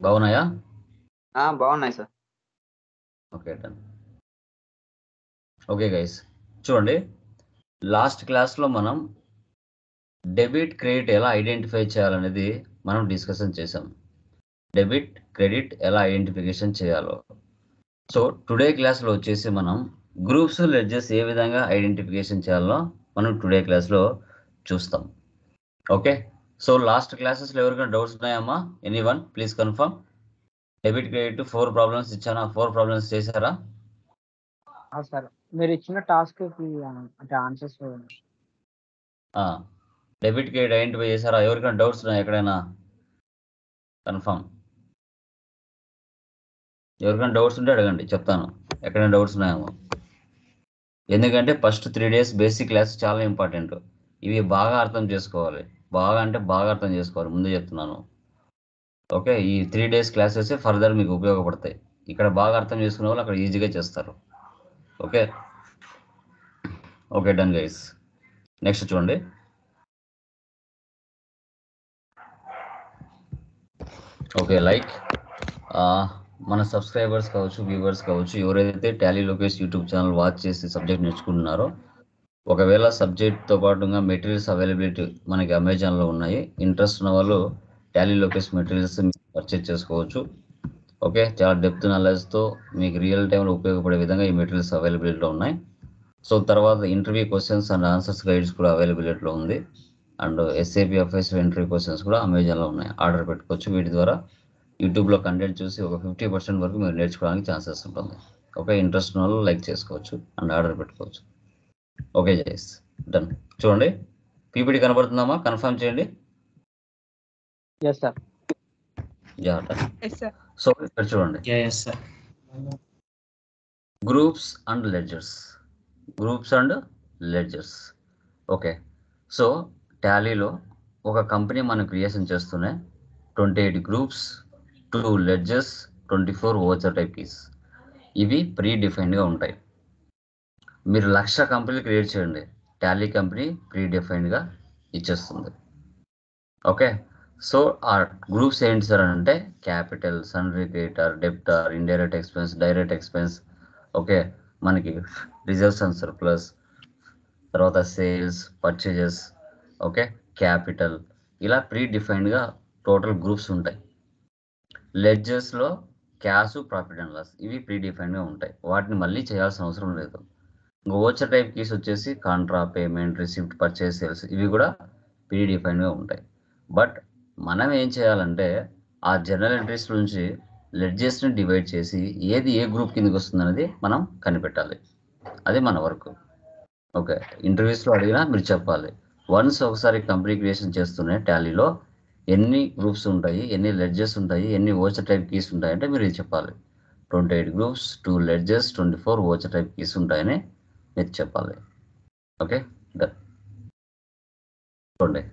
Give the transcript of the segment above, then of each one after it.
బాగున్నాయా? బాగున్నాయి sir. Okay done. Okay guys, చూడండి, లాస్ట్ క్లాస్లో మనం డెబిట్ క్రెడిట్ ఎలా ఐడెంటిఫై చేయాలనేది మనం డిస్కషన్ చేసాం. డెబిట్ క్రెడిట్ ఎలా ఐడెంటిఫికేషన్ చేయాలో. సో టుడే క్లాస్లో వచ్చేసి మనం గ్రూప్స్ లెడ్జెస్ ఏ విధంగా ఐడెంటిఫికేషన్ చేయాలో మనం టుడే క్లాస్లో చూస్తాం. ఓకే, సో లాస్ట్ క్లాసెస్లో ఎవరికైనా డౌట్స్ ఉన్నాయమ్మా? Anyone please confirm. Debit credit 4 problems ఇచ్చాను, 4 ప్రాబ్లమ్స్ చేశారా? సార్ మీరు ఇచ్చిన టాస్క్ అంటే ఆన్సర్స్ డెబిట్ క్రెడిట్ ఐడెంటిఫై చేశారా? ఎవరికైనా డౌట్స్ ఉన్నాయా ఎక్కడైనా? కన్ఫర్మ్. ఎవరికైనా డౌట్స్ ఉంటే అడగండి, చెప్తాను ఎక్కడైనా డౌట్స్ ఉన్నాయేమో. ఎందుకంటే ఫస్ట్ 3 days బేసిక్ క్లాస్ చాలా ఇంపార్టెంట్. ఇవి బాగా అర్థం చేసుకోవాలి, బాగా అంటే బాగా అర్థం చేసుకోవాలి, ముందే చెప్తున్నాను. ఓకే, ఈ 3 days క్లాసెస్ ఫర్దర్ మీకు ఉపయోగపడతాయి. ఇక్కడ బాగా అర్థం చేసుకునే వాళ్ళు అక్కడ ఈజీగా చేస్తారు. Okay okay done guys. Next చూడండి, ఓకే లైక్ మన సబ్స్క్రైబర్స్ కావచ్చు, వ్యూవర్స్ కావచ్చు, ఎవరైతే Tally Lokesh YouTube channel watch చేసి సబ్జెక్ట్ నేర్చుకుంటున్నారో, ఒకవేళ సబ్జెక్ట్తో పాటుగా మెటీరియల్స్ అవైలబిలిటీ మనకి అమెజాన్లో ఉన్నాయి. ఇంట్రెస్ట్ ఉన్న వాళ్ళు టాలీ లోకేష్ మెటీరియల్స్ పర్చేజ్ చేసుకోవచ్చు. ఓకే, చాలా డెప్త్ నాలెడ్జ్తో మీకు రియల్ టైంలో ఉపయోగపడే విధంగా ఈ మెటీరియల్స్ అవైలబిలిటీలో ఉన్నాయి. సో తర్వాత interview questions and answers guides కూడా అవైలబిలిటీలో ఉంది. And SAP affairs interview questions కూడా అమెజాన్లో ఉన్నాయి, ఆర్డర్ పెట్టుకోవచ్చు. వీటి ద్వారా యూట్యూబ్లో కంటెంట్ చూసి ఒక 50% వరకు మీరు నేర్చుకోవడానికి ఛాన్సెస్ ఉంటుంది. ఓకే, ఇంట్రెస్ట్ ఉన్న వాళ్ళు లైక్ చేసుకోవచ్చు అండ్ ఆర్డర్ పెట్టుకోవచ్చు. ఓకే జైస్, డన్. చూడండి, పీపీటీ కనబడుతుందమ్మా? కన్ఫర్మ్ చేయండి. సో ఇక్కడ చూడండి, groups and ledgers. Groups and ledgers. Okay, so టాలీలో ఒక కంపెనీ మనం క్రియేషన్ చేస్తూనే 28 groups, 2 ledgers, 24 voucher type keys. ఇవి ప్రీ డిఫైన్డ్గా ఉంటాయి. మీరు 1,00,000 కంపెనీలు క్రియేట్ చేయండి, టాలీ కంపెనీ ప్రీ డిఫైన్డ్గా ఇచ్చేస్తుంది. ఓకే, సో ఆ గ్రూప్స్ ఏంటి సార్ అంటే capital, sundry creditor, debtor, indirect expense, direct expense. Okay, మనకి రిజర్వ్స్ అండ్ సర్ప్లస్, తర్వాత సేల్స్, పర్చేజెస్, ఓకే, క్యాపిటల్, ఇలా ప్రీ డిఫైన్డ్గా టోటల్ గ్రూప్స్ ఉంటాయి. లెడ్జర్స్లో క్యాష్, ప్రాఫిట్ అండ్ లాస్, ఇవి ప్రీ డిఫైన్డ్గా ఉంటాయి, వాటిని మళ్ళీ చేయాల్సిన అవసరం లేదు. ఇంకా ఓచర్ టైప్ కీస్ వచ్చేసి contra, payment, receipt, purchase, sales, ఇవి కూడా ప్రీ డిఫైన్డ్గా ఉంటాయి. బట్ మనం ఏం చేయాలంటే ఆ జనరల్ ఎంట్రీస్ నుంచి లెడ్జెస్ని డివైడ్ చేసి ఏది ఏ గ్రూప్ కిందకి వస్తుంది అనేది మనం కనిపెట్టాలి. అది మన వర్క్. ఓకే, ఇంటర్వ్యూస్లో అడిగినా మీరు చెప్పాలి. వన్స్ ఒకసారి కంపెనీ క్రియేషన్ చేస్తూనే టాలీలో ఎన్ని గ్రూప్స్ ఉంటాయి, ఎన్ని లెడ్జెస్ ఉంటాయి, ఎన్ని ఓచర్ టైప్ కీస్ ఉంటాయి అంటే మీరు ఇది చెప్పాలి. 28 groups, 2 ledges, 24 voucher type keys ఉంటాయని మీరు చెప్పాలి. Okay done. చూడండి,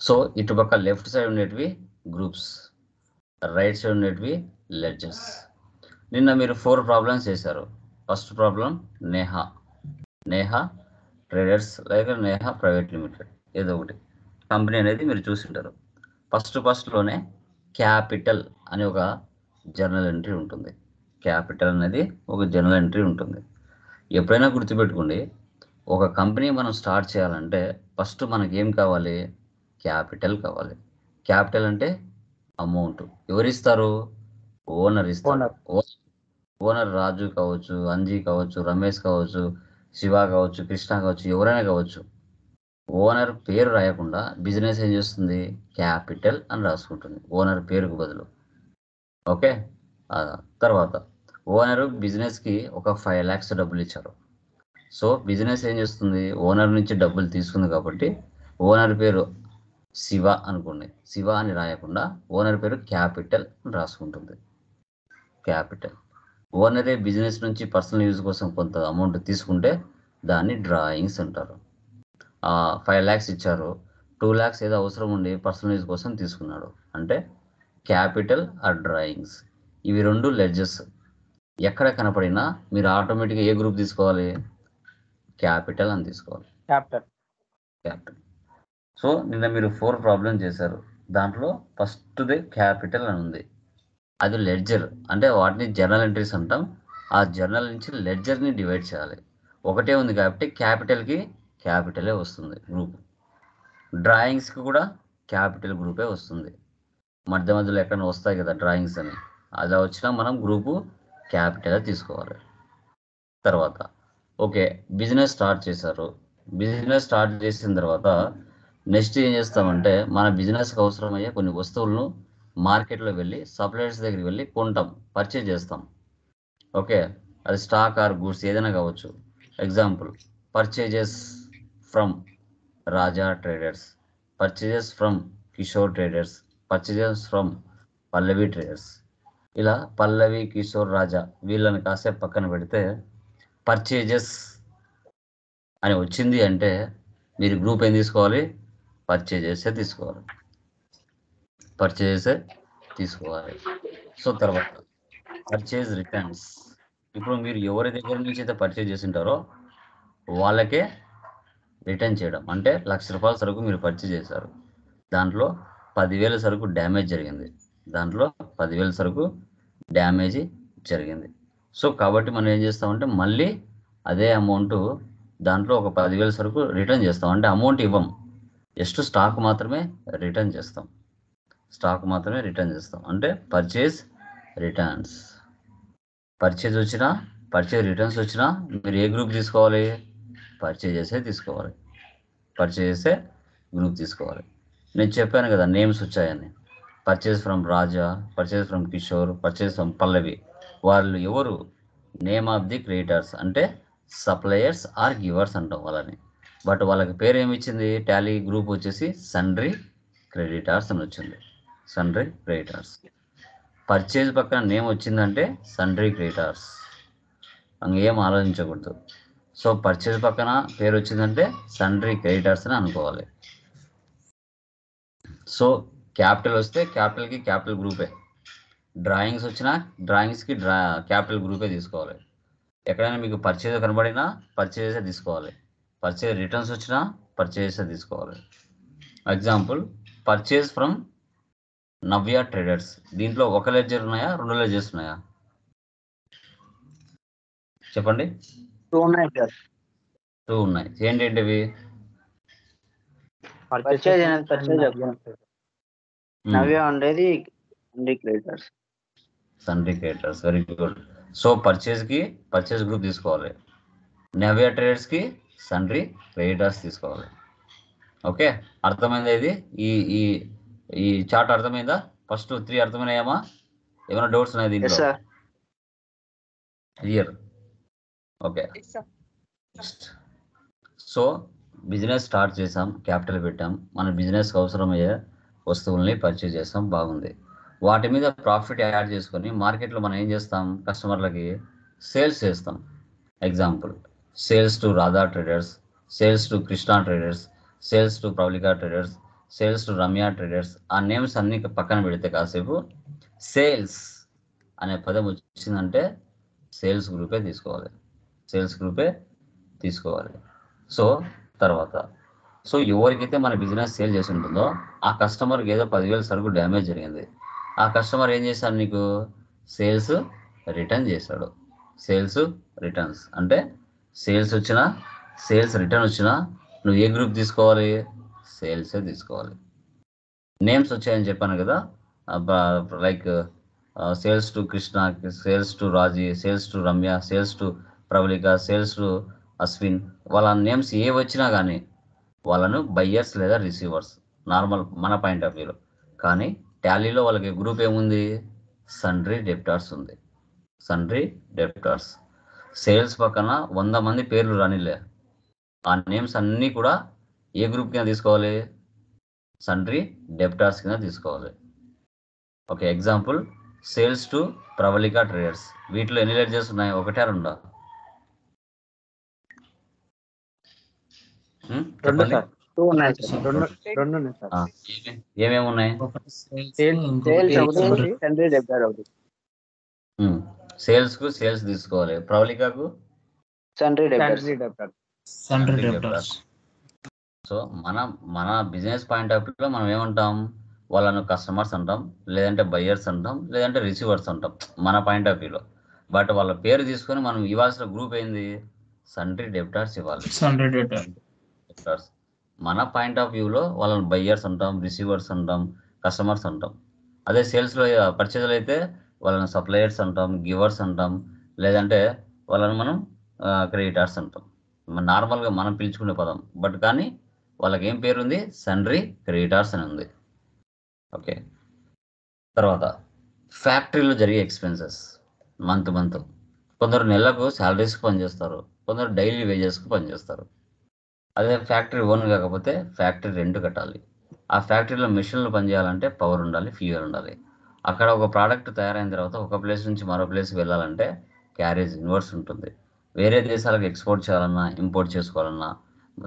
సో ఇటుపక్క లెఫ్ట్ సైడ్ ఉండేటివి గ్రూప్స్, రైట్ సైడ్ ఉండేటివి లెడ్జెస్. నిన్న మీరు 4 ప్రాబ్లమ్స్ చేశారు. ఫస్ట్ ప్రాబ్లం నేహా ట్రేడర్స్, లేక నేహా ప్రైవేట్ లిమిటెడ్, ఏదో ఒకటి కంపెనీ అనేది మీరు చూసింటారు. ఫస్ట్లోనే క్యాపిటల్ అని ఒక జర్నల్ ఎంట్రీ ఉంటుంది. క్యాపిటల్ అనేది ఒక జర్నల్ ఎంట్రీ ఉంటుంది. ఎప్పుడైనా గుర్తుపెట్టుకోండి, ఒక కంపెనీ మనం స్టార్ట్ చేయాలంటే ఫస్ట్ మనకి ఏం కావాలి? క్యాపిటల్ కావాలి. క్యాపిటల్ అంటే అమౌంట్. ఎవరిస్తారు? ఓనర్ ఇస్తారు. ఓనర్ రాజు కావచ్చు, అంజీ కావచ్చు, రమేష్ కావచ్చు, శివ కావచ్చు, కృష్ణ కావచ్చు, ఎవరైనా కావచ్చు. ఓనర్ పేరు రాయకుండా బిజినెస్ ఏం చేస్తుంది? క్యాపిటల్ అని రాసుకుంటుంది ఓనర్ పేరుకు బదులు. ఓకే, తర్వాత ఓనరు బిజినెస్కి ఒక 5 lakhs డబ్బులు ఇచ్చారు. సో బిజినెస్ ఏం చేస్తుంది? ఓనర్ నుంచి డబ్బులు తీసుకుంది కాబట్టి ఓనర్ పేరు శివ అనుకోండి, శివ అని రాయకుండా ఓనర్ పేరు క్యాపిటల్ అని రాసుకుంటుంది. క్యాపిటల్. ఓనరే బిజినెస్ నుంచి పర్సనల్ యూజ్ కోసం కొంత అమౌంట్ తీసుకుంటే దాన్ని డ్రాయింగ్స్ అంటారు. 5 lakhs ఇచ్చారు, 2 lakhs ఏదో అవసరం ఉండి పర్సనల్ యూజ్ కోసం తీసుకున్నాడు అంటే క్యాపిటల్ ఆర్ డ్రాయింగ్స్. ఇవి 2 లెడ్జెస్. ఎక్కడ కనపడినా మీరు ఆటోమేటిక్గా ఏ గ్రూప్ తీసుకోవాలి? క్యాపిటల్ అని తీసుకోవాలి. క్యాపిటల్. సో నిన్న మీరు 4 ప్రాబ్లమ్ చేశారు, దాంట్లో ఫస్ట్ది క్యాపిటల్ అని ఉంది. అది లెడ్జర్, అంటే వాటిని జర్నల్ ఎంట్రీస్ అంటాం. ఆ జర్నల్ నుంచి లెడ్జర్ని డివైడ్ చేయాలి. ఒకటే ఉంది కాబట్టి క్యాపిటల్కి క్యాపిటలే వస్తుంది గ్రూప్. డ్రాయింగ్స్కి కూడా క్యాపిటల్ గ్రూపే వస్తుంది. మధ్య మధ్యలో ఎక్కడ వస్తాయి కదా డ్రాయింగ్స్ అని, అలా వచ్చినా మనం గ్రూపు క్యాపిటల్ తీసుకోవాలి. తర్వాత ఓకే, బిజినెస్ స్టార్ట్ చేశారు. బిజినెస్ స్టార్ట్ చేసిన తర్వాత నెక్స్ట్ ఏం చేస్తామంటే మన బిజినెస్కి అవసరమయ్యే కొన్ని వస్తువులను మార్కెట్లో వెళ్ళి సప్లయర్స్ దగ్గరికి వెళ్ళి కొంటాం, పర్చేజ్ చేస్తాం. ఓకే, అది స్టాక్ ఆర్ గూడ్స్ ఏదైనా కావచ్చు. Example, purchases from Raja traders, purchases from Kishore traders, purchases from Pallavi traders. ఇలా పల్లవి, కిషోర్, రాజా వీళ్ళని కాసేపు పక్కన పెడితే పర్చేజెస్ అని వచ్చింది అంటే మీరు గ్రూప్ ఏం తీసుకోవాలి? పర్చేజెసే తీసుకోవాలి. పర్చేజెసే తీసుకోవాలి. సో తర్వాత పర్చేజ్ రిటర్న్స్. ఇప్పుడు మీరు ఎవరి దగ్గర నుంచి అయితే పర్చేజ్ చేసి ఉంటారో వాళ్ళకే రిటర్న్ చేయడం. అంటే ₹1,00,000 సరుకు మీరు పర్చేజ్ చేశారు, దాంట్లో 10,000 సరుకు డ్యామేజ్ జరిగింది, దాంట్లో 10,000 సరుకు డ్యామేజ్ జరిగింది. సో కాబట్టి మనం ఏం చేస్తామంటే మళ్ళీ అదే అమౌంట్ దాంట్లో ఒక 10,000 సరుకు రిటర్న్ చేస్తాం. అంటే అమౌంట్ ఇవ్వం, జస్ట్ స్టాక్ మాత్రమే రిటర్న్ చేస్తాం. స్టాక్ మాత్రమే రిటర్న్ చేస్తాం. అంటే పర్చేజ్ రిటర్న్స్. పర్చేజ్ వచ్చినా, పర్చేజ్ రిటర్న్స్ వచ్చినా మీరు ఏ గ్రూప్ తీసుకోవాలి? పర్చేజెసే తీసుకోవాలి. పర్చేజెసే గ్రూప్ తీసుకోవాలి. నేను చెప్పాను కదా నేమ్స్ వచ్చాయని. Purchase from Raja, purchase from Kishore, purchase from Pallavi. వాళ్ళు ఎవరు? నేమ్ ఆఫ్ ది క్రియేటర్స్, అంటే సప్లయర్స్ ఆర్ గివర్స్ అంటాం వాళ్ళని. బట్ వాళ్ళకి పేరు ఏమి ఇచ్చింది? టాలీ గ్రూప్ వచ్చేసి సన్డ్రీ క్రెడిటార్స్ అని వచ్చింది. సన్డ్రీ క్రెడిటార్స్. పర్చేజ్ పక్కన నేమ్ వచ్చిందంటే సన్డ్రీ క్రెడిటార్స్, ఏం ఆలోచించకూడదు. సో పర్చేజ్ పక్కన పేరు వచ్చిందంటే సన్డ్రీ క్రెడిటార్స్ అని అనుకోవాలి. సో క్యాపిటల్ వస్తే క్యాపిటల్కి క్యాపిటల్ గ్రూపే. డ్రాయింగ్స్ వచ్చినా డ్రాయింగ్స్కి క్యాపిటల్ గ్రూపే తీసుకోవాలి. ఎక్కడైనా మీకు పర్చేజ్ కనబడినా పర్చేజే తీసుకోవాలి. పర్చేజ్ రిటర్న్స్ వచ్చినా పర్చేజే తీసుకోవాలి. Example, purchase from Navya traders. దీంట్లో ఒక లెడ్జర్ ఉన్నాయా, 2 లెడ్జర్స్ ఉన్నాయా? చెప్పండి. 2 ఉన్నాయి సార్. 2 ఉన్నాయి. ఏంటేంటివి? పర్చేజ్ అనేది పర్చేజ్ చెప్తాను. నవ్య ఉండేది sundry creditors. Sundry creditors, very good. So పర్చేజ్కి పర్చేజ్ గ్రూప్ తీసుకోవాలి, నవ్య ట్రేడర్స్కి సన్డ్రీ క్రెడిటర్స్ తీసుకోవాలి. ఓకే, అర్థమైందా? ఇది ఈ ఈ ఈ చార్ట్ అర్థమైందా? ఫస్ట్ 3 అర్థమైనాయామా? ఏమైనా డౌట్స్ ఉన్నాయి దీంట్లో? Clear? Okay. So business start చేసాం, క్యాపిటల్ పెట్టాం, మన బిజినెస్కి అవసరమయ్యే వస్తువుల్ని పర్చేజ్ చేస్తాం, బాగుంది. వాటి మీద ప్రాఫిట్ యాడ్ చేసుకొని మార్కెట్లో మనం ఏం చేస్తాం? కస్టమర్లకి సేల్స్ చేస్తాం. Example, sales to Radha traders, sales to Krishna traders, sales to Pravalika traders, sales to Ramya traders. ఆ నేమ్స్ అన్ని పక్కన పెడితే కాసేపు సేల్స్ అనే పదం వచ్చిందంటే సేల్స్ గ్రూపే తీసుకోవాలి. సేల్స్ గ్రూపే తీసుకోవాలి. సో తర్వాత సో ఎవరికైతే మన బిజినెస్ సేల్ చేసి ఉంటుందో ఆ కస్టమర్కి ఏదో 10,000 సరుకు డ్యామేజ్ జరిగింది, ఆ కస్టమర్ ఏం చేశాడు? నీకు సేల్స్ రిటర్న్ చేశాడు. సేల్స్ రిటర్న్స్ అంటే సేల్స్ వచ్చినా సేల్స్ రిటర్న్ వచ్చినా నువ్వు ఏ గ్రూప్ తీసుకోవాలి? సేల్సే తీసుకోవాలి. నేమ్స్ వచ్చాయని చెప్పాను కదా, like sales to Krishna, sales to Raji, sales to Ramya, sales to Pravalika, sales to Ashwin. వాళ్ళ నేమ్స్ ఏ వచ్చినా కానీ వాళ్ళను బయ్యర్స్ లేదా రిసీవర్స్, నార్మల్ మన పాయింట్ ఆఫ్ వ్యూలో. కానీ టాలీలో వాళ్ళకి గ్రూప్ ఏముంది? సన్డ్రీ డెబ్టార్స్ ఉంది. సన్డ్రీ డెబ్టార్స్. సేల్స్ పక్కన 100 మంది పేర్లు రానిలే, ఆ నేమ్స్ అన్నీ కూడా ఏ గ్రూప్ కింద తీసుకోవాలి? సన్డ్రీ డెబ్టార్స్ కింద తీసుకోవాలి. Okay, example, sales to Pravalika traders. వీటిలో ఎన్ని లెడ్జర్స్ ఉన్నాయి? 1 or 2? చెప్పండి. 2 ఉన్నాయి సార్. 2 ఉన్నాయి సార్. ఏమేమి ఉన్నాయి? సేల్స్ ఒకటి, సన్డ్రీ డెబ్టార్ ఒకటి. సేల్స్ కు సేల్స్ తీసుకోవాలి, ప్రవళికకు సన్డ్రీ డెబ్టార్. సో మన బిజినెస్ పాయింట్ ఆఫ్ వ్యూలో మనం ఏమంటాం? వాళ్ళను కస్టమర్స్ అంటాం, లేదంటే బయ్యర్స్ అంటాం, లేదంటే రిసీవర్స్ అంటాం మన పాయింట్ ఆఫ్ వ్యూలో. బట్ వాళ్ళ పేరు తీసుకొని మనం ఇవ్వాల్సిన గ్రూప్ ఏంది? సండ్రీ డెబ్టార్స్ ఇవ్వాలి. డెబ్టార్స్ మన పాయింట్ ఆఫ్ వ్యూలో వాళ్ళని బయ్యర్స్ అంటాం, రిసీవర్స్ అంటాం, కస్టమర్స్ అంటాం. అదే సేల్స్లో పర్చేజ్లో అయితే వాళ్ళని సప్లయర్స్ అంటాం, గివర్స్ అంటాం, లేదంటే వాళ్ళని మనం క్రెడిటార్స్ అంటాం. నార్మల్గా మనం పిలుచుకునే పదం. బట్ కానీ వాళ్ళకి ఏం పేరు ఉంది? సండ్రీ క్రెడిటార్స్ అని ఉంది. ఓకే. తర్వాత ఫ్యాక్టరీలో జరిగే ఎక్స్పెన్సెస్ మంత్. కొందరు నెలకు శాలరీస్కి పనిచేస్తారు, కొందరు డైలీ వేజెస్కి పనిచేస్తారు. అదే ఫ్యాక్టరీ ఓన్ కాకపోతే ఫ్యాక్టరీ రెంట్ కట్టాలి. ఆ ఫ్యాక్టరీలో మిషన్లు పనిచేయాలంటే పవర్ ఉండాలి, ఫ్యూయల్ ఉండాలి. అక్కడ ఒక ప్రోడక్ట్ తయారైన తర్వాత ఒక ప్లేస్ నుంచి మరో ప్లేస్కి వెళ్ళాలంటే క్యారేజ్ ఇన్వర్స్ ఉంటుంది. వేరే దేశాలకు ఎక్స్పోర్ట్ చేయాలన్నా, ఇంపోర్ట్ చేసుకోవాలన్నా,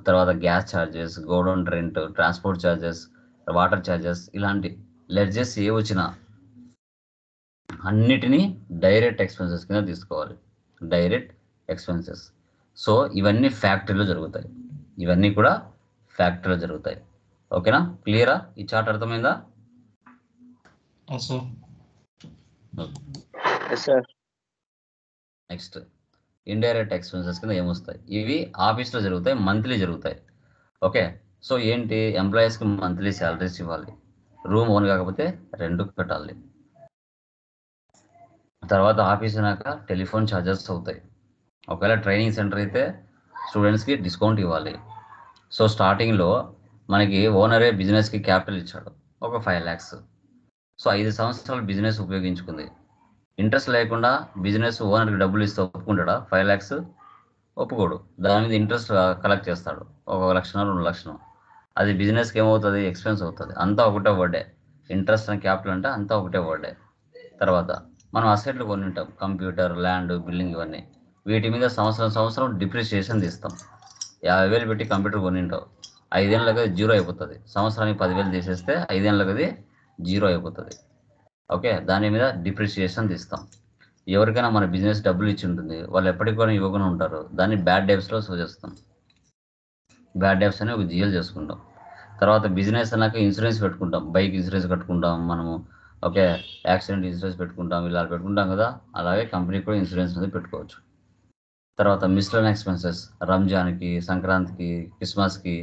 తర్వాత gas charges, godown rent, transport charges, water charges, ఇలాంటి లెడ్జెస్ ఏ వచ్చినా అన్నిటినీ డైరెక్ట్ ఎక్స్పెన్సెస్ కింద తీసుకోవాలి. Direct expenses. సో ఇవన్నీ ఫ్యాక్టరీలో జరుగుతాయి. ఇవన్నీ కూడా ఫ్యాక్టరీలో జరుగుతాయి. ఓకేనా? క్లియరా? ఈ చార్ట్ అర్థమైందా? నెక్స్ట్ ఇండైరెక్ట్ ఎక్స్పెన్సెస్ కింద ఏమొస్తాయి? ఇవి ఆఫీస్లో జరుగుతాయి, మంత్లీ జరుగుతాయి. ఓకే. సో ఏంటి? ఎంప్లాయీస్కి మంత్లీ శాలరీస్ ఇవ్వాలి, రూమ్ ఓన్ కాకపోతే రెంట్ కట్టాలి. తర్వాత ఆఫీస్ అయినాక టెలిఫోన్ ఛార్జెస్ అవుతాయి. ఒకవేళ ట్రైనింగ్ సెంటర్ అయితే స్టూడెంట్స్కి డిస్కౌంట్ ఇవ్వాలి. సో స్టార్టింగ్లో మనకి ఓనరే బిజినెస్కి క్యాపిటల్ ఇచ్చాడు, ఒక 5 lakhs. సో 5 సంవత్సరాలు బిజినెస్ ఉపయోగించుకుంది. ఇంట్రెస్ట్ లేకుండా బిజినెస్ ఓనర్కి డబ్బులు ఇస్తే ఒప్పుకుంటాడా? 5 lakhs ఒప్పుకోడు. దాని మీద ఇంట్రెస్ట్ కలెక్ట్ చేస్తాడు, 1 లక్షనో 2 లక్షనో. అది బిజినెస్కి ఏమవుతుంది? ఎక్స్పెన్స్ అవుతుంది. అంతా ఒకటే వర్డే. ఇంట్రెస్ట్ అని క్యాపిటల్ అంటే అంతా ఒకటే వర్డే. తర్వాత మనం అసెట్లు కొని ఉంటాం, కంప్యూటర్, ల్యాండ్, బిల్డింగ్, ఇవన్నీ. వీటి మీద సంవత్సరం డిప్రిసియేషన్ తీస్తాం. 50,000 పెట్టి కంప్యూటర్ కొని ఉంటావు, 5 ఏళ్ళకి అది జీరో అయిపోతుంది. సంవత్సరానికి 10,000 తీసేస్తే 5 ఏళ్ళకి అది జీరో అయిపోతుంది. ఓకే. దాని మీద డిప్రిసియేషన్ తీస్తాం. ఎవరికైనా మన బిజినెస్ డబ్బులు ఇచ్చి ఉంటుంది, వాళ్ళు ఎప్పటికీ కూడా ఇవ్వకుండా ఉంటారు, దాన్ని బ్యాడ్ డెబ్ట్స్లో చేస్తాం. బ్యాడ్ డెబ్ట్స్ అని ఒక జీఎల్ చేసుకుంటాం. తర్వాత బిజినెస్ అన్నాక ఇన్సూరెన్స్ పెట్టుకుంటాం, బైక్ ఇన్సూరెన్స్ కట్టుకుంటాం మనము. ఓకే. యాక్సిడెంట్ ఇన్సూరెన్స్ పెట్టుకుంటాం, ఇలా పెట్టుకుంటాం కదా. అలాగే కంపెనీకి కూడా ఇన్సూరెన్స్ అనేది పెట్టుకోవచ్చు. తర్వాత మిస్లెన్ ఎక్స్పెన్సెస్, రంజాన్కి, సంక్రాంతికి, క్రిస్మస్కి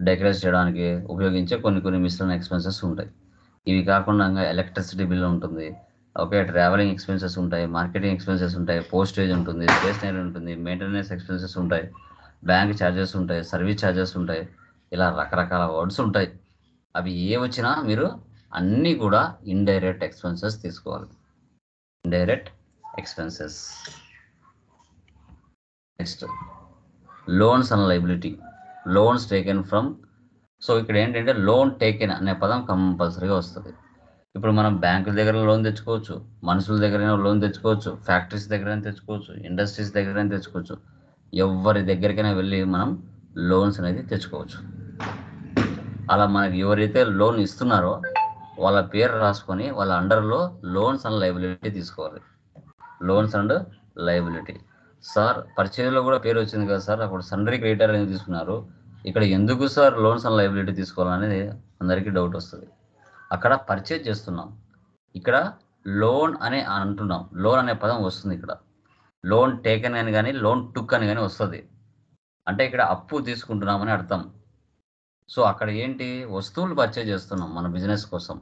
డెకరేట్ చేయడానికి ఉపయోగించే కొన్ని మిస్లెన్ ఎక్స్పెన్సెస్ ఉంటాయి. ఇవి కాకుండా ఎలక్ట్రిసిటీ బిల్ ఉంటుంది. ఓకే. ట్రావెలింగ్ ఎక్స్పెన్సెస్ ఉంటాయి, మార్కెటింగ్ ఎక్స్పెన్సెస్ ఉంటాయి, పోస్టేజ్ ఉంటుంది, స్టేషనరీ ఉంటుంది, మెయింటెనెన్స్ ఎక్స్పెన్సెస్ ఉంటాయి, బ్యాంక్ ఛార్జెస్ ఉంటాయి, సర్వీస్ ఛార్జెస్ ఉంటాయి. ఇలా రకరకాల వర్డ్స్ ఉంటాయి. అవి ఏ వచ్చినా మీరు అన్నీ కూడా ఇండైరెక్ట్ ఎక్స్పెన్సెస్ తీసుకోవాలి. Indirect expenses. Next loans and liability. Loans taken from. So ఇక్కడ ఏంటంటే లోన్ టేకెన్ అనే పదం కంపల్సరీగా వస్తుంది. ఇప్పుడు మనం బ్యాంకుల దగ్గర లోన్ తెచ్చుకోవచ్చు, మనుషుల దగ్గరైనా లోన్ తెచ్చుకోవచ్చు, ఫ్యాక్టరీస్ దగ్గరైనా తెచ్చుకోవచ్చు, ఇండస్ట్రీస్ దగ్గరైనా తెచ్చుకోవచ్చు. ఎవరి దగ్గరికైనా వెళ్ళి మనం లోన్స్ అనేది తెచ్చుకోవచ్చు. అలా మనకి ఎవరైతే లోన్ ఇస్తున్నారో వాళ్ళ పేరు రాసుకొని వాళ్ళ అండర్లో లోన్స్ అండ్ లైబిలిటీ తీసుకోవాలి. Loans and liability. సార్ పర్చేజ్లో కూడా పేరు వచ్చింది కదా సార్, అప్పుడు సండ్రీ క్రెడిటర్ అనేది తీసుకున్నారు, ఇక్కడ ఎందుకు సార్ లోన్స్ అండ్ లైబిలిటీ తీసుకోవాలనేది అందరికీ డౌట్ వస్తుంది. అక్కడ పర్చేజ్ చేస్తున్నాం, ఇక్కడ లోన్ అనే అంటున్నాం. లోన్ అనే పదం వస్తుంది ఇక్కడ. లోన్ టేకెన్ అని కానీ లోన్ టుక్ అని కానీ వస్తుంది. అంటే ఇక్కడ అప్పు తీసుకుంటున్నామని అర్థం. సో అక్కడ ఏంటి? వస్తువులు పర్చేజ్ చేస్తున్నాం మన బిజినెస్ కోసం.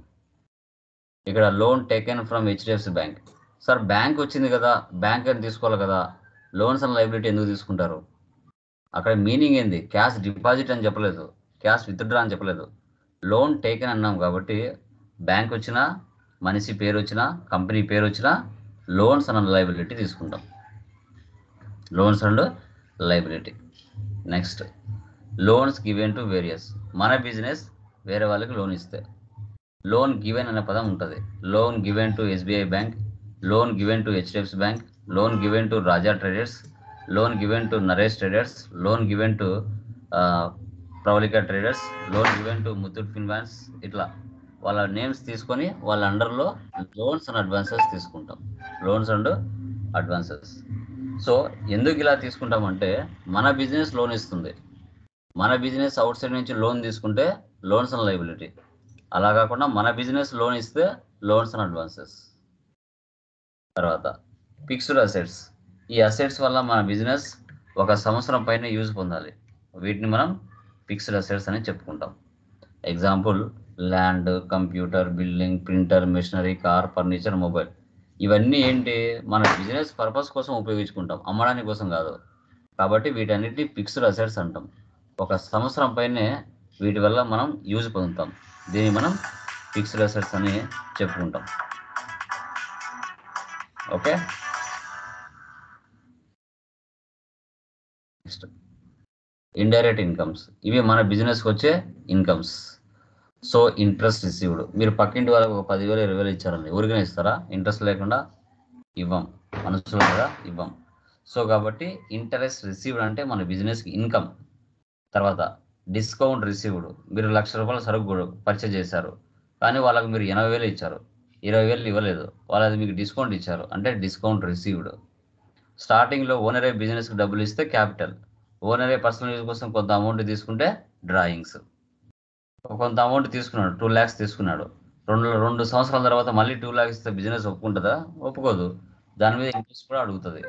ఇక్కడ loan taken from HDFC bank. Sir bank వచ్చింది కదా, బ్యాంక్ అని తీసుకోవాలి కదా, లోన్స్ అండ్ లైబిలిటీ ఎందుకు తీసుకుంటారు? అక్కడ మీనింగ్ ఏంది? క్యాష్ డిపాజిట్ అని చెప్పలేదు, క్యాష్ విత్డ్రా అని చెప్పలేదు, లోన్ టేకెన్ అన్నాం. కాబట్టి బ్యాంక్ వచ్చినా, మనిషి పేరు వచ్చినా, కంపెనీ పేరు వచ్చినా లోన్స్ అండ్ లైబిలిటీ తీసుకుంటాం. Loans and liability. Next loans given to various. మన బిజినెస్ వేరే వాళ్ళకి లోన్ ఇస్తే లోన్ గివెన్ అనే పదం ఉంటుంది. Loan given to SBI bank, loan given to HDFC bank, loan given to Raja traders, loan given to Naresh traders, loan given to Pravalika traders, loan given to Muthoot finance. ఇట్లా వాళ్ళ names తీసుకొని వాళ్ళ అండర్లో లోన్స్ అండ్ అడ్వాన్సెస్ తీసుకుంటాం. Loans and advances. So ఎందుకు ఇలా తీసుకుంటామంటే మన business loan ఇస్తుంది. మన బిజినెస్ అవుట్ సైడ్ నుంచి లోన్ తీసుకుంటే లోన్స్ అండ్ లైబిలిటీ. అలా కాకుండా మన బిజినెస్ లోన్ ఇస్తే లోన్స్ అండ్ అడ్వాన్సెస్. తర్వాత ఫిక్స్డ్ అసెట్స్. ఈ అసెట్స్ వల్ల మన బిజినెస్ 1 సంవత్సరం పైన యూజ్ పొందాలి. వీటిని మనం ఫిక్స్డ్ అసెట్స్ అని చెప్పుకుంటాం. Example land, computer, building, printer, machinery, car, furniture, mobile. ఇవన్నీ ఏంటి, మన బిజినెస్ పర్పస్ కోసం ఉపయోగించుకుంటాం, అమ్మడానికి కోసం కాదు. కాబట్టి వీటన్నిటిని ఫిక్స్డ్ అసెట్స్ అంటాం. 1 సంవత్సరం పైనే వీటి వల్ల మనం యూజ్ పొందుతాం. దీన్ని మనం ఫిక్స్డ్ అసెట్స్ అని చెప్పుకుంటాం. Okay, next indirect incomes. ఇవి మన బిజినెస్కి వచ్చే ఇన్కమ్స్. So interest received. మీరు పక్కింటి వాళ్ళకి ఒక 10,000 20,000 ఇచ్చారండి, ఊరికనే ఇస్తారా? ఇంట్రెస్ట్ లేకుండా ఇవ్వం, మనసులో కదా ఇవ్వం. సో కాబట్టి ఇంట్రెస్ట్ రిసీవ్డ్ అంటే మన బిజినెస్కి ఇన్కమ్. తర్వాత డిస్కౌంట్ రిసీవ్డ్. మీరు 1,00,000 రూపాయల సరుకు పర్చేజ్ చేశారు, కానీ వాళ్ళకి మీరు 80,000 ఇచ్చారు, 20,000 ఇవ్వలేదు, వాళ్ళది మీకు డిస్కౌంట్ ఇచ్చారు, అంటే డిస్కౌంట్ రిసీవ్డ్. స్టార్టింగ్లో ఓనరే బిజినెస్కి డబ్బులు ఇస్తే క్యాపిటల్. ఓనరే పర్సనల్ యూజ్ కోసం కొంత అమౌంట్ తీసుకుంటే డ్రాయింగ్స్. కొంత అమౌంట్ తీసుకున్నాడు, 2 lakhs తీసుకున్నాడు. 2 సంవత్సరాల తర్వాత మళ్ళీ 2 lakhs ఇస్తే బిజినెస్ ఒప్పుకుంటుందా? ఒప్పుకోదు. దాని మీద ఇంట్రెస్ట్ కూడా అడుగుతుంది.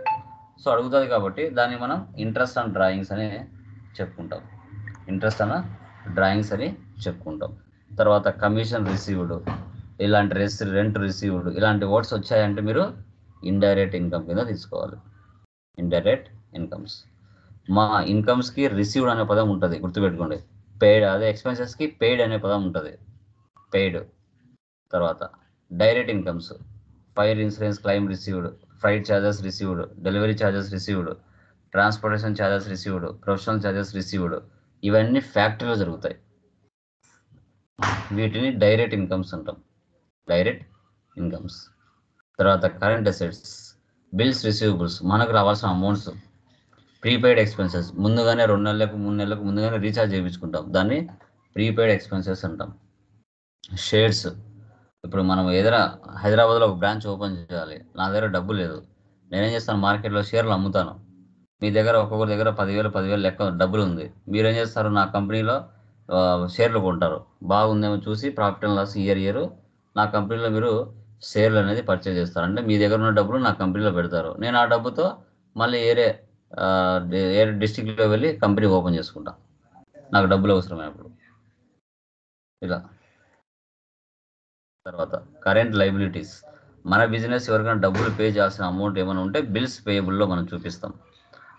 సో అడుగుతుంది కాబట్టి దాన్ని మనం ఇంట్రెస్ట్ అండ్ డ్రాయింగ్స్ అని చెప్పుకుంటాం. ఇంట్రెస్ట్ అన్న డ్రాయింగ్స్ అని చెప్పుకుంటాం. తర్వాత కమిషన్ రిసీవ్డ్, ఇలాంటి రెంట్ రిసీవ్డ్, ఇలాంటి వర్డ్స్ వచ్చాయంటే మీరు ఇండైరెక్ట్ ఇన్కమ్ కింద తీసుకోవాలి. Indirect incomes. మా ఇన్కమ్స్కి రిసీవ్డ్ అనే పదం ఉంటుంది, గుర్తుపెట్టుకోండి. పెయిడ్, అదే ఎక్స్పెన్సెస్కి పెయిడ్ అనే పదం ఉంటుంది, పెయిడ్. తర్వాత direct incomes. Fire insurance claim received, flight charges received, delivery charges received, transportation charges received, professional charges received. ఇవన్నీ ఫ్యాక్టరీలో జరుగుతాయి. వీటిని డైరెక్ట్ ఇన్కమ్స్ అంటాం, డైరెక్ట్ ఇన్కమ్స్. తర్వాత కరెంట్ అసెట్స్. బిల్స్ రిసీవబుల్స్, మనకు రావాల్సిన అమౌంట్స్. ప్రీపెయిడ్ ఎక్స్పెన్సెస్, ముందుగానే 2 నెలలకు 3 నెలలకు ముందుగానే రీఛార్జ్ చేయించుకుంటాం, దాన్ని ప్రీపెయిడ్ ఎక్స్పెన్సెస్ అంటాం. షేర్స్. ఇప్పుడు మనం ఏదైనా హైదరాబాద్లో ఒక బ్రాంచ్ ఓపెన్ చేయాలి, నా దగ్గర డబ్బు లేదు, నేనేం చేస్తాను, మార్కెట్లో షేర్లు అమ్ముతాను. మీ దగ్గర ఒక్కొక్కరి దగ్గర 10,000 లెక్క డబ్బులు ఉంది, మీరేం చేస్తారు, నా కంపెనీలో షేర్లు కొంటారు. బాగుందేమో చూసి ప్రాఫిట్ అండ్ లాస్ ఇయర్ నా కంపెనీలో మీరు షేర్లు అనేది పర్చేజ్ చేస్తారు. అంటే మీ దగ్గర ఉన్న డబ్బులు నా కంపెనీలో పెడతారు, నేను ఆ డబ్బుతో మళ్ళీ ఏ డిస్టిక్లో వెళ్ళి కంపెనీ ఓపెన్ చేసుకుంటా, నాకు డబ్బులు అవసరమైనప్పుడు. ఇలా. తర్వాత కరెంట్ లైబిలిటీస్. మన బిజినెస్ ఎవరికైనా డబ్బులు పే చేయాల్సిన అమౌంట్ ఏమైనా ఉంటే బిల్స్ పేయబుల్లో మనం చూపిస్తాం.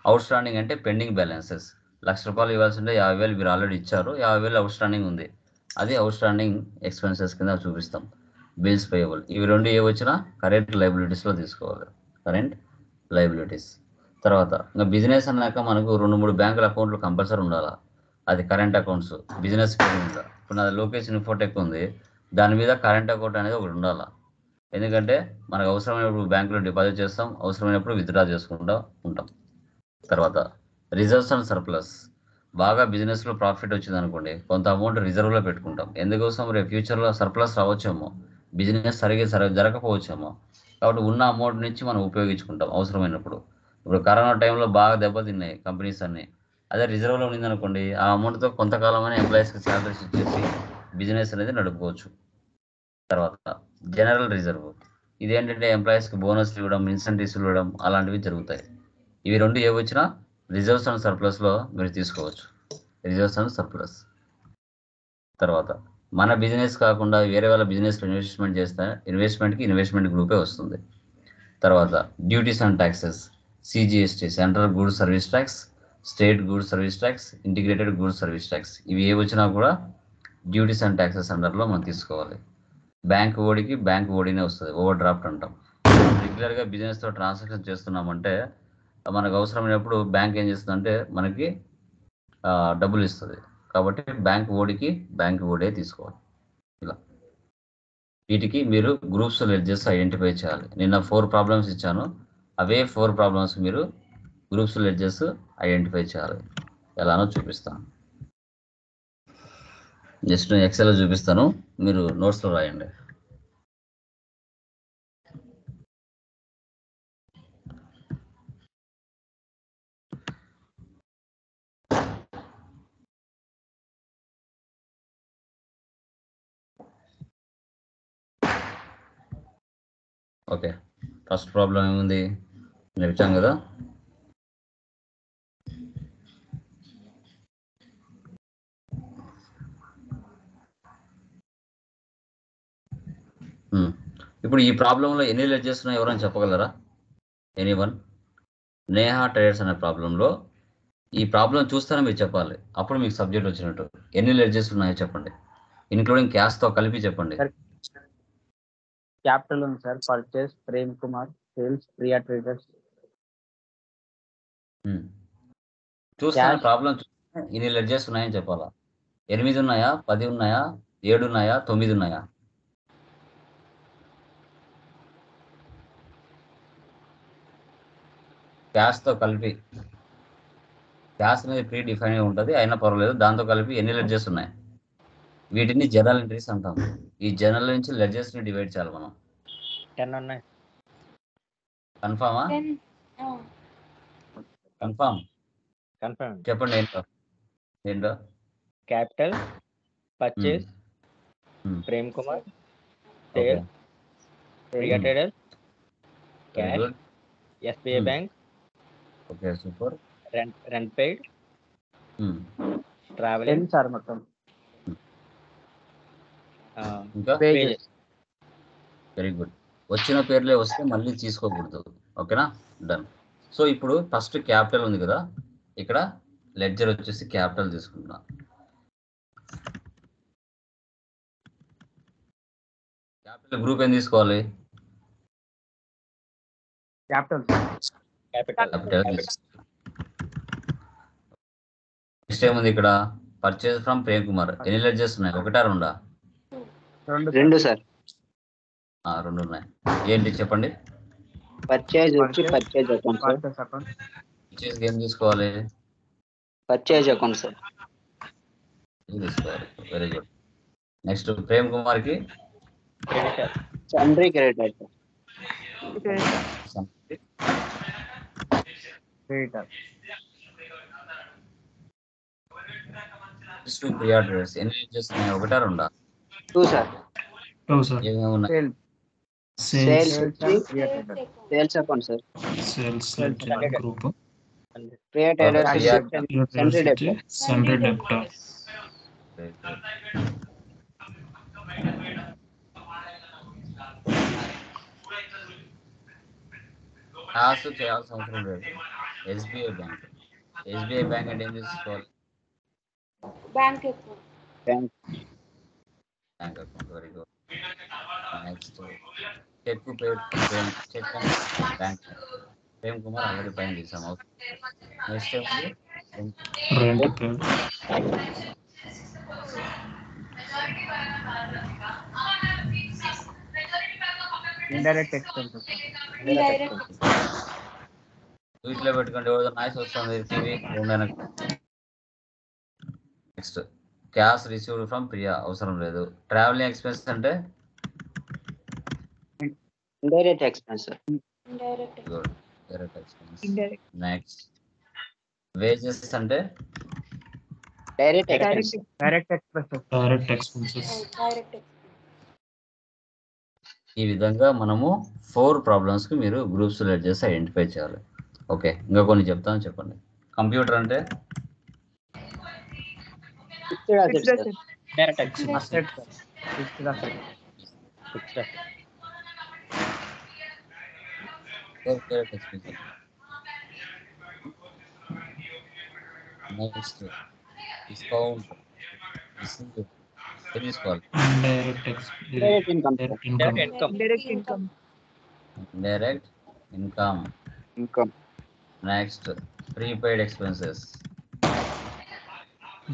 అవుట్ స్టాండింగ్ అంటే పెండింగ్ బ్యాలెన్సెస్. 1,00,000 రూపాయలు ఇవ్వాల్సి ఉంటే 50,000 మీరు ఆల్రెడీ ఇచ్చారు, 50,000 అవుట్ స్టాండింగ్ ఉంది, అది అవుట్ స్టాండింగ్ ఎక్స్పెన్సెస్ కింద చూపిస్తాం. Bills payable. ఇవి రెండు ఏ వచ్చినా కరెంట్ లైబిలిటీస్లో తీసుకోవాలి, కరెంట్ లైబిలిటీస్. తర్వాత ఇంకా బిజినెస్ అన్నాక మనకు 2-3 బ్యాంకుల అకౌంట్లు కంపల్సరీ ఉండాలి, అది కరెంట్ అకౌంట్స్. బిజినెస్ పేరు మీద ఇప్పుడు నాది లోకేష్ ఇన్ఫోటెక్ ఉంది, దాని మీద కరెంట్ అకౌంట్ అనేది ఒకటి ఉండాలి. ఎందుకంటే మనకు అవసరమైనప్పుడు బ్యాంకులో డిపాజిట్ చేస్తాం, అవసరమైనప్పుడు విత్డ్రా చేసుకుంటూ ఉంటాం. తర్వాత రిజర్వ్స్ అండ్ సర్ప్లస్. బాగా బిజినెస్లో ప్రాఫిట్ వచ్చింది అనుకోండి, కొంత అమౌంట్ రిజర్వ్లో పెట్టుకుంటాం. ఎందుకోసం, రేపు ఫ్యూచర్లో సర్ప్లస్ రావచ్చేమో, బిజినెస్ సరిగ్గా జరగకపోవచ్చేమో, కాబట్టి ఉన్న అమౌంట్ నుంచి మనం ఉపయోగించుకుంటాం అవసరమైనప్పుడు. ఇప్పుడు కరోనా టైంలో బాగా దెబ్బతిన్నాయి కంపెనీస్ అన్నీ, అదే రిజర్వ్లో ఉండిందనుకోండి, ఆ అమౌంట్తో కొంతకాలమైన ఎంప్లాయీస్కి శాలరీస్ ఇచ్చేసి బిజినెస్ అనేది నడుపుకోవచ్చు. తర్వాత జనరల్ రిజర్వ్. ఇదేంటంటే ఎంప్లాయీస్కి బోనస్లు ఇవ్వడం, ఇన్సెంటివ్స్ ఇవ్వడం అలాంటివి జరుగుతాయి. ఇవి రెండు ఏ వచ్చినా రిజర్వ్స్ అండ్ సర్ప్లస్లో మీరు తీసుకోవచ్చు, రిజర్వ్స్ అండ్ సర్ప్లస్. తర్వాత మన బిజినెస్ కాకుండా వేరే వాళ్ళ బిజినెస్లో ఇన్వెస్ట్మెంట్ చేస్తే ఇన్వెస్ట్మెంట్కి ఇన్వెస్ట్మెంట్ గ్రూపే వస్తుంది. తర్వాత duties and taxes. CGST, central goods service tax, state goods service tax, integrated goods service tax. ఇవి ఏ వచ్చినా కూడా డ్యూటీస్ అండ్ ట్యాక్సెస్ అండర్లో మనం తీసుకోవాలి. బ్యాంక్ ఓడికి బ్యాంక్ ఓడినే వస్తుంది, ఓవర్ డ్రాఫ్ట్ అంటాం. రెగ్యులర్గా బిజినెస్తో ట్రాన్సాక్షన్ చేస్తున్నామంటే మనకు అవసరమైనప్పుడు బ్యాంక్ ఏం చేస్తుందంటే మనకి డబ్బులు ఇస్తుంది, కాబట్టి బ్యాంక్ ఓడికి బ్యాంక్ ఓడే తీసుకోవాలి. ఇలా వీటికి మీరు గ్రూప్స్ లెడ్జెస్ ఐడెంటిఫై చేయాలి. నిన్న 4 ప్రాబ్లమ్స్ ఇచ్చాను, అవే 4 ప్రాబ్లమ్స్ మీరు గ్రూప్స్ లెడ్జెస్ ఐడెంటిఫై చేయాలి. ఎలానో చూపిస్తాను, జస్ట్ ఎక్సెల్లో చూపిస్తాను, మీరు నోట్స్లో రాయండి. ఓకే, ఫస్ట్ ప్రాబ్లం ఏముంది నేర్చాం కదా. ఇప్పుడు ఈ ప్రాబ్లంలో ఎన్ని లెడ్జెస్ ఉన్నాయో ఎవరైనా చెప్పగలరా? ఎనీవన్? నేహా ట్రేడర్స్ అనే ప్రాబ్లంలో ఈ ప్రాబ్లం చూస్తేనే మీరు చెప్పాలి, అప్పుడు మీకు సబ్జెక్ట్ వచ్చినట్టు. ఎన్ని లెడ్జెస్ ఉన్నాయో చెప్పండి, ఇంక్లూడింగ్ క్యాష్తో కలిపి చెప్పండి. క్యాపిటల్ ఉంది sir, purchase Prem Kumar, sales Priya traders. చూస్తాను ప్రాబ్లం చూస్తే ఇన్ని లెడ్జెస్ ఉన్నాయని చెప్పాలా. 8 ఉన్నాయా, 10 ఉన్నాయా, 7 ఉన్నాయా, 9 ఉన్నాయా? క్యాష్తో కలిపి, క్యాష్ అనేది ప్రీ డిఫైన్ ఉంటుంది అయినా పర్వాలేదు, దాంతో కలిపి ఎన్ని లెడ్జెస్ ఉన్నాయి? వీటిని జనరల్ ఎంట్రీస్ అంటాం. ఈ జనరల్ నుంచి లెడ్జెస్ ని డివైడ్ చేయాలి మనం. 10 ఉన్నాయి. కన్ఫామా? కన్ఫామ్ చెప్పండి ఏంటో. ఏంటో? Capital, purchase Prem Kumar, sale Priya traders, cash SBI bank, okay super, rent paid, travelling sir మొత్తం. ఇంకా Wages. Very good. వచ్చిన పేర్లే వస్తే మళ్ళీ తీసుకోకూడదు, ఓకేనా? డన్. సో ఇప్పుడు ఫస్ట్ క్యాపిటల్ ఉంది కదా, ఇక్కడ లెడ్జర్ వచ్చేసి క్యాపిటల్ తీసుకుంటున్నా. క్యాపిటల్ గ్రూప్ ఏం తీసుకోవాలి? క్యాపిటల్ నెక్స్ట్ ఏముంది ఇక్కడ? Purchase from Prem Kumar. ఎన్ని లెడ్జెస్ ఉన్నాయి? ఒకటా రెండా? 2 సార్. 2 ఉన్నాయి. ఏంటి చెప్పండి? పర్చేజ్ వచ్చి పర్చేజ్ అకౌంట్ సార్. పర్చేజ్ ఏం తీసుకోవాలి? Purchase account sir. తీసుకోవాలి, very good. Next Prem Kumar కి sundry creditor sir. Priya traders ఎన్ని లెడ్జెస్ ఉన్నాయి? ఒకటా రెండా? 2 సార్. ఏమేమి ఉన్నాయి? సేల్స్ వచ్చి sales account sir. Sales group, Priya traders sundry debtor. Sundry debtor. Class చేయాల్సిన అవసరం లేదు. SBI bank. ఎస్బీఐ బ్యాంక్ అంటే ఏం తీసుకోవాలి? Bank account. Bank account, very good. Next cheque paid, cheque and bank. Prem Kumar already పైన తీసాము. నెక్స్ట్ ఏముంది? Rent paid. Indirect expenses. వీటిలో పెట్టుకుంటే ఎవరిదో నాయిస్ వస్తుంది TV. Next cash received from Priya, అవసరం లేదు. ట్రావెలింగ్ ఎక్స్పెన్స్ అంటే indirect expense sir. Good, direct expense. Next wages అంటే direct expense. Direct expenses. Direct expenses. ఈ విధంగా మనము 4 ప్రాబ్లమ్స్ కి మీరు గ్రూప్స్ లెట్ చేసి ఐడెంటిఫై చేయాలి. ఓకే, ఇంకా కొన్ని చెప్తాను, చెప్పండి. కంప్యూటర్ అంటే fixed assets sir. Direct expense. Direct expense. Next discount, తీసుకోవాలి. Indirect income sir. Direct income. Direct income. Next prepaid expenses.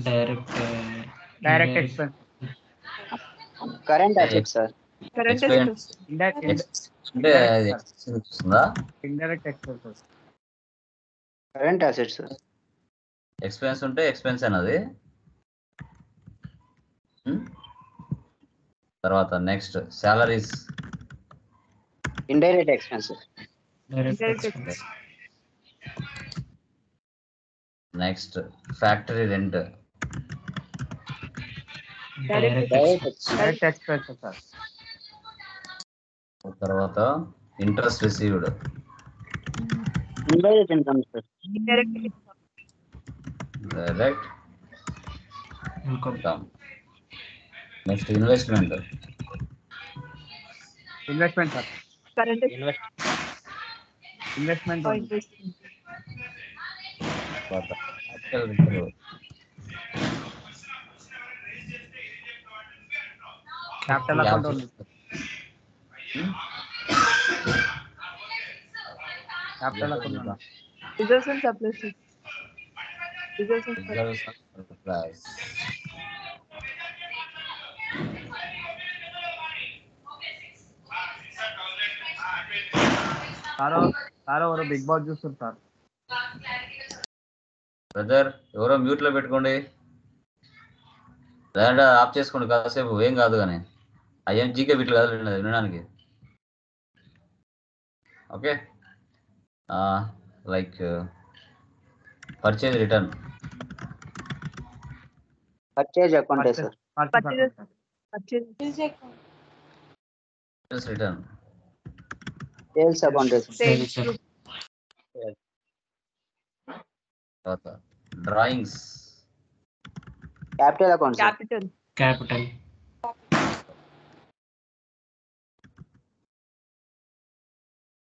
Direct expense. Current assets sir. Expense అంటే అది ఎక్స్పెన్స్ వస్తుందా? Indirect expenses. Current assets sir. Expense ఉంటే expense అనేది. తర్వాత next salaries. Indirect expense sir. Next factory rent. Direct expenses sir. తర్వాత interest received, indirect income sir. Indirect direct income. Income. Next investment, investment sir. Current investment capital reserve, capital account ఉంది. Capital account ఉంది. Reserves and surplus. Reserves and reserves and surplus. Sir ఎవరు big boss చూస్తారు sir. Brother ఎవరో mute లో పెట్టుకోండి, లేదంటే of చేసుకోండి కాసేపు, ఏం కాదు కానీ అయ్యేం జీకే బిట్లు కాదు వినడానికి. Okay, like purchase return, purchase account sir. Purchase return, sales account sir. Sales తర్వాత drawings, capital account sir. Capital capital.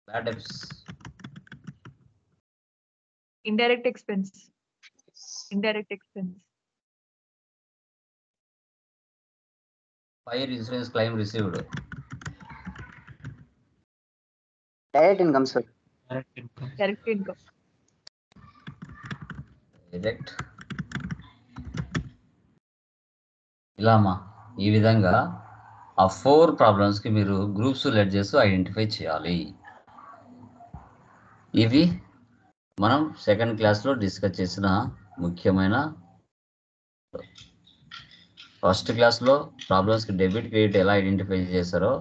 Bad debts, indirect expense. Indirect expense. Fire insurance claim received, direct income sir. Direct income. Direct income. Direct. ఇలామా ఈ విధంగా ఆ 4 ప్రాబ్లమ్స్కి మీరు groups ledgers identify చేయాలి. ఇవి మనం second క్లాస్లో డిస్కస్ చేసిన ముఖ్యమైన. ఫస్ట్ క్లాస్లో ప్రాబ్లమ్స్కి డెబిట్ క్రెడిట్ ఎలా ఐడెంటిఫై చేశారో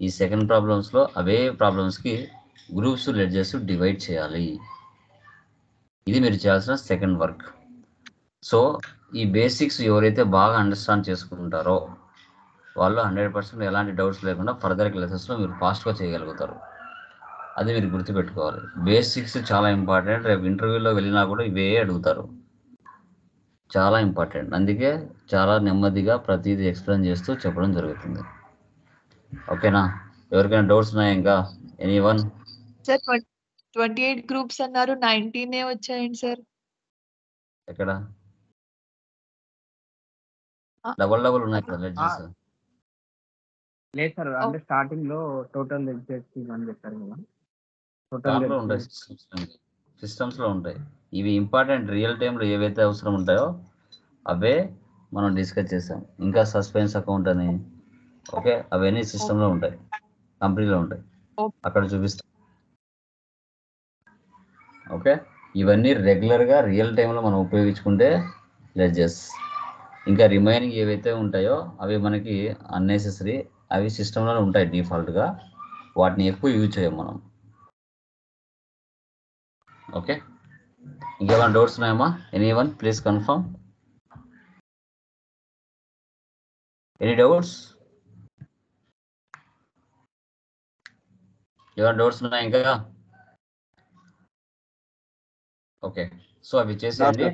ఈ సెకండ్ ప్రాబ్లమ్స్లో అవే ప్రాబ్లమ్స్కి గ్రూప్స్ లెడ్జెస్ డివైడ్ చేయాలి. ఇది మీరు చేయాల్సిన సెకండ్ వర్క్. సో ఈ బేసిక్స్ ఎవరైతే బాగా అండర్స్టాండ్ చేసుకుంటారో వాళ్ళు 100% ఎలాంటి డౌట్స్ లేకుండా ఫర్దర్ క్లాసెస్లో మీరు ఫాస్ట్గా చేయగలుగుతారు. అది మీరు గుర్తుపెట్టుకోవాలి. బేసిక్స్ చాలా ఇంపార్టెంట్. రేపు ఇంటర్వ్యూలో వెళ్ళినా కూడా ఇవే అడుగుతారు, చాలా ఇంపార్టెంట్. అందుకే చాలా నెమ్మదిగా ప్రతిదీ ఎక్స్ప్లెయిన్ చేస్తూ చెప్పడం జరుగుతుంది. ఓకేనా? ఎవరికైనా డౌట్స్ ఉన్నాయా ఇంకా? ఎనీవన్? సార్ 28 గ్రూప్స్ అన్నారు, 19 వచ్చాయండి సార్. ఎక్కడ డబల్ ఉన్నాయి కదా లెడ్జెస్? లేదు సార్, అంటే స్టార్టింగ్ లో టోటల్ లెడ్జెస్ అని చెప్పారు కదా. దాంట్లో ఉంటాయి, సిస్టమ్స్లో ఉంటాయి. ఇవి ఇంపార్టెంట్. రియల్ టైంలో ఏవైతే అవసరం ఉంటాయో అవే మనం డిస్కస్ చేసాం. ఇంకా సస్పెన్స్ అకౌంట్ అని, ఓకే, అవన్నీ సిస్టంలో ఉంటాయి, కంపెనీలో ఉంటాయి, అక్కడ చూపిస్తాం. ఓకే, ఇవన్నీ రెగ్యులర్గా రియల్ టైంలో మనం ఉపయోగించుకుంటే లెడ్జెస్. ఇంకా రిమైనింగ్ ఏవైతే ఉంటాయో అవి మనకి అన్నెసెసరీ, అవి సిస్టంలోనే ఉంటాయి డిఫాల్ట్గా, వాటిని ఎక్కువ యూజ్ చేయం మనం. ఓకే, ఇంకేమైనా డౌట్స్ ఉన్నాయమ్మా? Anyone please confirm. Any doubts? ఏమైనా డౌట్స్ ఉన్నాయా ఇంకా? ఓకే, సో అవి చేసేయండి.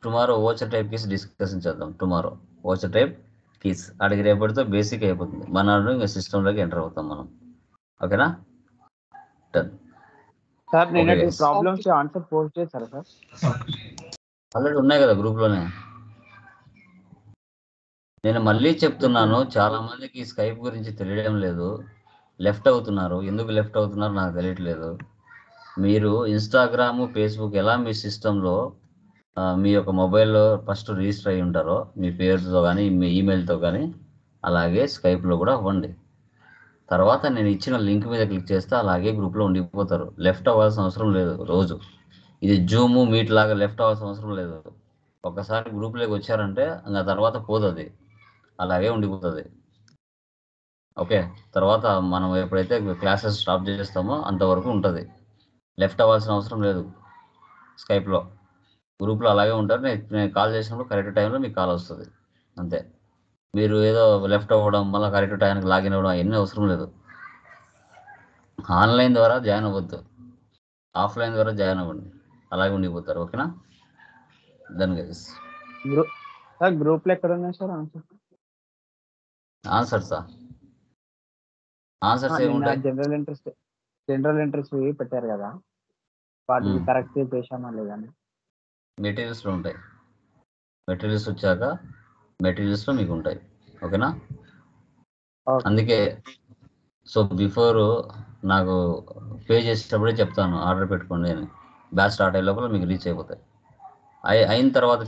Tomorrow voucher type keys discussion చేద్దాం. టుమారో ఓచర్ టైప్ కీస్ అడిగి రేపటితో బేసిక్ అయిపోతుంది. మన ఇంకా సిస్టంలోకి ఎంటర్ అవుతాం మనం. ఓకేనా? డన్ సార్ నేనటి ప్రాబ్లమ్స్ ఆన్సర్ పోస్ట్ చేశారా సార్? ఆల్రెడీ ఉన్నాయి కదా గ్రూప్లోనే. నేను మళ్ళీ చెప్తున్నాను, చాలా మందికి స్కైప్ గురించి తెలియడం లేదు, లెఫ్ట్ అవుతున్నారు. ఎందుకు లెఫ్ట్ అవుతున్నారో నాకు తెలియట్లేదు. మీరు ఇన్స్టాగ్రామ్, ఫేస్బుక్ ఎలా మీ సిస్టంలో మీ యొక్క మొబైల్లో ఫస్ట్ రిజిస్టర్ అయ్యి ఉంటారో మీ పేరుతో కానీ మీ ఈమెయిల్తో కానీ, అలాగే స్కైప్లో కూడా అవ్వండి. తర్వాత నేను ఇచ్చిన లింక్ మీద క్లిక్ చేస్తే అలాగే గ్రూప్లో ఉండిపోతారు. లెఫ్ట్ అవ్వాల్సిన అవసరం లేదు. రోజు ఇది జూము మీట్ లాగా లెఫ్ట్ అవ్వాల్సిన అవసరం లేదు. ఒకసారి గ్రూప్లోకి వచ్చారంటే ఇంకా తర్వాత పోతుంది, అలాగే ఉండిపోతుంది. ఓకే, తర్వాత మనం ఎప్పుడైతే క్లాసెస్ స్టాప్ చేస్తామో అంతవరకు ఉంటుంది. లెఫ్ట్ అవ్వాల్సిన అవసరం లేదు. స్కైప్లో గ్రూప్లో అలాగే ఉంటారు. నేను కాల్ చేసినప్పుడు కరెక్ట్ టైంలో మీకు కాల్ వస్తుంది, అంతే. మీరు ఏదో లెఫ్ట్ అవ్వడం, మళ్ళీ కరెక్ట్ టైంకి లాగిన్ అవ్వడం అవన్నీ అవసరం లేదు. ఆన్లైన్ ద్వారా జాయిన్ అవ్వద్దు, ఆఫ్లైన్ ద్వారా జాయిన్ అవ్వండి, అలాగే ఉండిపోతారు. ఓకేనా? దెన్ గైస్ గ్రూప్ లో ఎక్కడ ఉన్నాయి సార్ ఆన్సర్? ఆన్సర్సా? ఆన్సర్స్ ఏముంటాయి? జనరల్ ఇంట్రెస్ట్ పెట్టారు కదా, వాటికి కరెక్ట్ చేసామా లేదని. మెటీరియల్స్లో ఉంటాయి. మెటీరియల్స్ వచ్చాక మెటీరియల్స్లో మీకు ఉంటాయి. ఓకేనా? అందుకే సో బిఫోర్ నాకు పే చేసేటప్పుడే చెప్తాను ఆర్డర్ పెట్టుకోండి అని. బ్యాచ్ స్టార్ట్ అయ్యే లోపల మీకు రీచ్ అయిపోతాయి. అయిన తర్వాత